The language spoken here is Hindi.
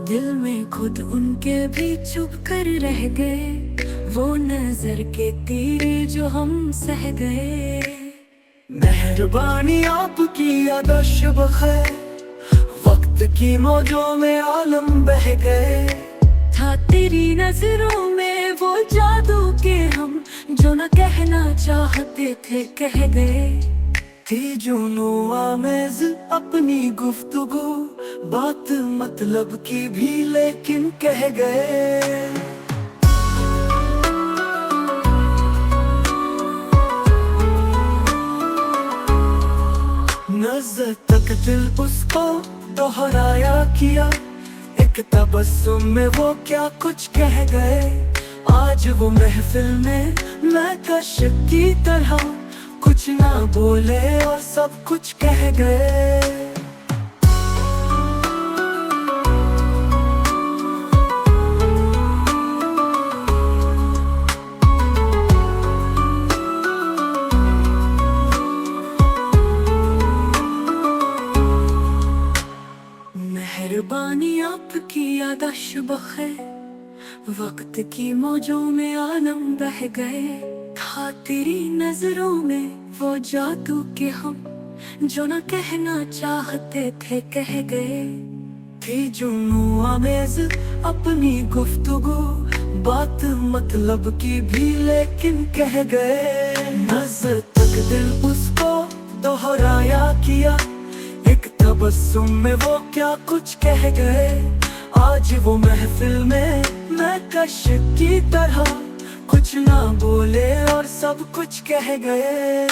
दिल में खुद उनके भी चुप कर रह गए, वो नजर के तीर जो हम सह गए। मेहरबानी आपकी आदर्श बखैर, वक्त की मौजों में आलम बह गए। था तेरी नजरों में वो जादू के हम, जो न कहना चाहते थे कह गए। थी जुनूं आमेज़ अपनी गुफ्तगू, बात मतलब की भी लेकिन कह गए। नजर तक दिल उसको दोहराया किया, एक तबस्सुम में वो क्या कुछ कह गए। आज वो महफिल में मैं कश की तरह, कुछ ना बोले और सब कुछ कह गए। मेहरबानी आपकी आदर्श बखैर, वक्त की मौजों में आलम बह गए। था तेरी नजरों में वो जादू के हम, जो न कहना चाहते थे कह गए। थी जुनूं आमेज़ अपनी गुफ्तगू, बात मतलब की भी लेकिन कह गए। नजर तक दिल उसको दोहराया किया, एक तबस्सुम में वो क्या कुछ कह गए। आज वो महफिल में मैं कश की तरह, कुछ ना बोले और सब कुछ कह गए।